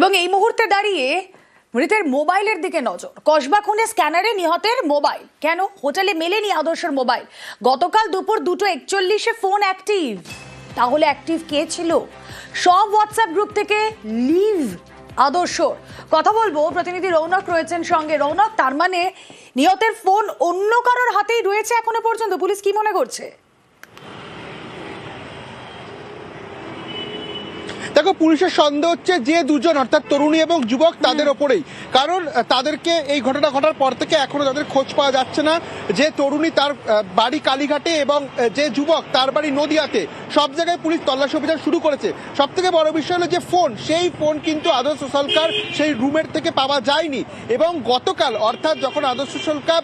এবং এই মুহূর্তে দাঁড়িয়ে মৃতের মোবাইলের দিকে নজর। কসবা খুনে স্ক্যানারে নিহতের মোবাইল কেন হোটেলে মেলেনি আদর্শের মোবাইল। গতকাল দুপুর 2:41 ফোন অ্যাক্টিভ। তাহলে অ্যাক্টিভ কে ছিল? সব হোয়াটসঅ্যাপ গ্রুপ থেকে লিভ আদর্শ। কথা বলবো, প্রতিনিধি রৌনক রয়েছেন সঙ্গে। রৌনক, তার মানে নিহতের ফোন অন্য কারোর হাতেই রয়েছে এখনো পর্যন্ত, পুলিশ কি মনে করছে? দেখো, পুলিশের সন্দেহ হচ্ছে যে দুজন অর্থাৎ তরুণী এবং যুবক তাদের ওপরেই, কারণ তাদেরকে এই ঘটনা ঘটার পর থেকে এখনো তাদের খোঁজ পাওয়া যাচ্ছে না। যে তরুণী তার বাড়ি কালীঘাটে এবং যে যুবক তার বাড়ি নদিয়াতে, সব জায়গায় পুলিশ তল্লাশি অভিযান শুরু করেছে। সব থেকে বড় বিষয় হলো যে সেই ফোন কিন্তু আদর্শ সরকার সেই রুমের থেকে পাওয়া যায়নি। এবং গতকাল অর্থাৎ যখন আদর্শ সরকার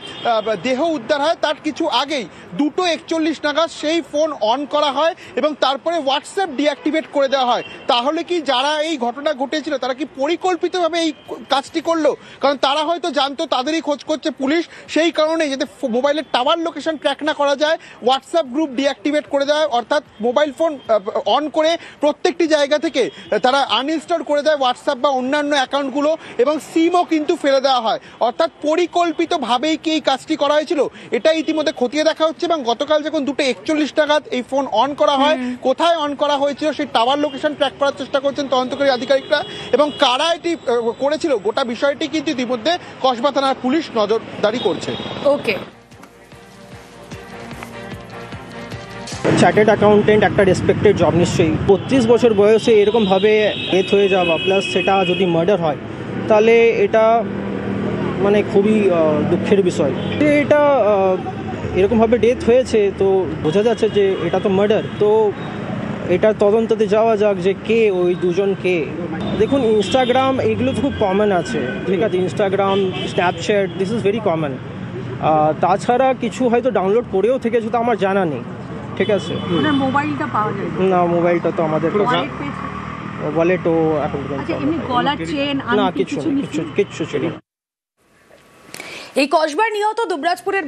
দেহ উদ্ধার হয় তার কিছু আগেই 2:41 নাগাদ সেই ফোন অন করা হয় এবং তারপরে হোয়াটসঅ্যাপ ডিঅ্যাক্টিভেট করে দেওয়া হয়। তাহলে কি যারা এই ঘটনা ঘটেছিল তারা কি পরিকল্পিতভাবে এই কাজটি করলো? কারণ তারা হয়তো জানতো তাদেরই খোঁজ করছে পুলিশ, সেই কারণে যাতে মোবাইলের টাওয়ার লোকেশন ট্র্যাক না করা যায় হোয়াটসঅ্যাপ গ্রুপ ডিঅ্যাক্টিভেট করে দেয়, অর্থাৎ মোবাইল ফোন অন করে প্রত্যেকটি জায়গা থেকে তারা আনইনস্টল করে দেয় হোয়াটসঅ্যাপ বা অন্যান্য অ্যাকাউন্টগুলো, এবং সিমও কিন্তু ফেলে দেওয়া হয়। অর্থাৎ পরিকল্পিতভাবেই কি এই কাজটি করা হয়েছিল, এটা ইতিমধ্যে খতিয়ে দেখা হচ্ছে। এবং গতকাল যখন 2:41 নাগাদ এই ফোন অন করা হয়, কোথায় অন করা হয়েছিল সেই টাওয়ার লোকেশন ট্র্যাক করার চেষ্টা করছেন তদন্তকারী আধিকারিকরা, এবং কারা এটি করেছিল গোটা বিষয়টি কিন্তু ইতিমধ্যে কসবা থানার পুলিশ নজরদারি করছে। ওকে, চার্টার্ড অ্যাকাউন্টেন্ট একটা রেসপেক্টেড জব, নিশ্চয়ই 32 বছর বয়সে এরকমভাবে ডেথ হয়ে যাওয়া, প্লাস সেটা যদি মার্ডার হয় তাহলে এটা মানে খুবই দুঃখের বিষয়। এটা এরকমভাবে ডেথ হয়েছে তো বোঝা যাচ্ছে যে এটা তো মার্ডার। তো এটার তদন্ততে যাওয়া যাক যে কে ওই দুজন কে। দেখুন, ইনস্টাগ্রাম এগুলো তো খুব কমন আছে, ঠিক আছে, Instagram, Snapchat, this is very common. তাছাড়া কিছু হয়তো ডাউনলোড করেও থেকে যেটা আমার জানা নেই, ঠিক আছে। মোবাইলটা পাওয়া যায় না, মোবাইলটা তো আমাদের ওয়ালেটও এখন না, কিচ্ছু ছিল। এই কসবার নিহত দুবরাজপুরের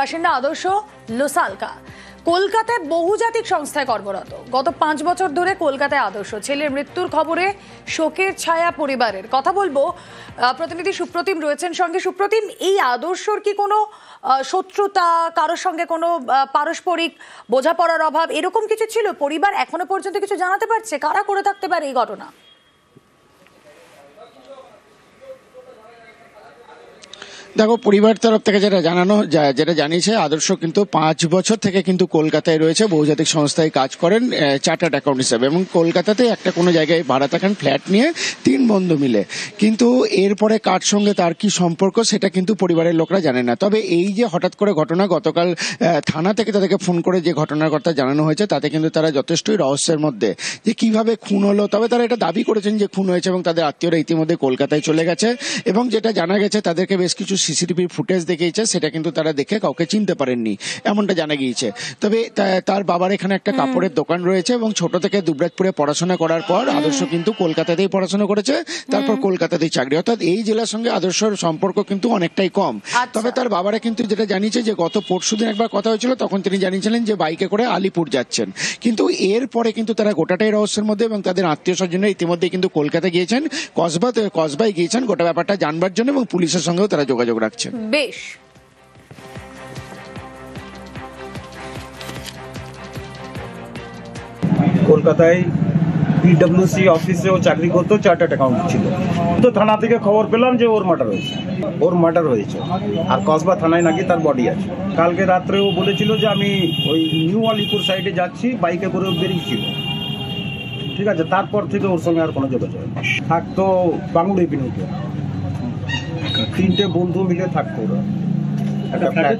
বাসিন্দা আদর্শ লোসালকা কলকাতায় বহুজাতিক সংস্থায় কর্মরত। গত 5 বছর ধরে কলকাতায় আদর্শ। ছেলের মৃত্যুর খবরে শোকের ছায়া পরিবারের। কথা বলবো, প্রতিনিধি সুপ্রতিম রয়েছেন সঙ্গে। সুপ্রতিম, এই আদর্শর কি কোনো শত্রুতা, কারোর সঙ্গে কোনো পারস্পরিক বোঝাপড়ার অভাব এরকম কিছু ছিল? পরিবার এখনো পর্যন্ত কিছু জানাতে পারছে কারা করে থাকতে পারে এই ঘটনা? দেখো, পরিবার তরফ থেকে যেটা জানিয়েছে, আদর্শ কিন্তু 5 বছর থেকে কিন্তু কলকাতায় রয়েছে, বহুজাতিক সংস্থায় কাজ করেন চার্টার্ড অ্যাকাউন্ট হিসেবে, এবং কলকাতাতে একটা কোনো জায়গায় ভাড়া থাকেন ফ্ল্যাট নিয়ে 3 বন্ধু মিলে। কিন্তু এরপরে কার সঙ্গে তার কি সম্পর্ক সেটা কিন্তু পরিবারের লোকরা জানে না। তবে এই যে হঠাৎ করে ঘটনা, গতকাল থানা থেকে তাদেরকে ফোন করে যে ঘটনার কথা জানানো হয়েছে তাতে কিন্তু তারা যথেষ্টই রহস্যের মধ্যে যে কিভাবে খুন হলো। তবে তারা এটা দাবি করেছেন যে খুন হয়েছে এবং তাদের আত্মীয়রা ইতিমধ্যে কলকাতায় চলে গেছে, এবং যেটা জানা গেছে তাদেরকে বেশ কিছু সিসিটিভি ফুটেজ দেখিয়েছে, সেটা কিন্তু তারা দেখে কাউকে চিনতে পারেননি এমনটা জানা গিয়েছে। তবে তার বাবার এখানে একটা কাপড়ের দোকান রয়েছে, এবং ছোট থেকে দুবরাজপুরে পড়াশোনা করার পর আদর্শ কিন্তু কলকাতাতেই পড়াশোনা করেছে, তারপর কলকাতাতেই চাকরি। অর্থাৎ এই জেলার সঙ্গে আদর্শর সম্পর্ক কিন্তু অনেকটাই কম। তবে তার বাবারা কিন্তু যেটা জানিয়েছে যে গত পরশুদিন একবার কথা হয়েছিল, তখন তিনি জানিয়েছিলেন যে বাইকে করে আলিপুর যাচ্ছেন। কিন্তু এরপরে কিন্তু তারা গোটাটাই রহস্যের মধ্যে, এবং তাদের আত্মীয় স্বজনরা ইতিমধ্যে কিন্তু কলকাতা গিয়েছেন, কসবায় গিয়েছেন গোটা ব্যাপারটা জানবার জন্য, এবং পুলিশের সঙ্গেও তারা যোগাযোগ রাখছেন। বেশ, কলকাতায় পিডব্লিউসি অফিসে ও চাকরি করতো, চার্টার্ড অ্যাকাউন্ট ছিল। তো থানা থেকে খবর পেলাম যে ওর মার্ডার হয়েছে, আর কসবা থানায় নাকি তার বডি আছে। কালকে রাত্রে ও বলেছিল যে আমি ওই নিউ আলিপুর সাইডে যাচ্ছি, বাইকে করে বেরিয়েছিল, ঠিক আছে। তারপর থেকে ওর সঙ্গে আর কোনো যোগাযোগ থাকতো বাংলো এভিনিউতে। 3টে বন্ধু মিলে থাকতো ওরা একটা ফ্ল্যাট।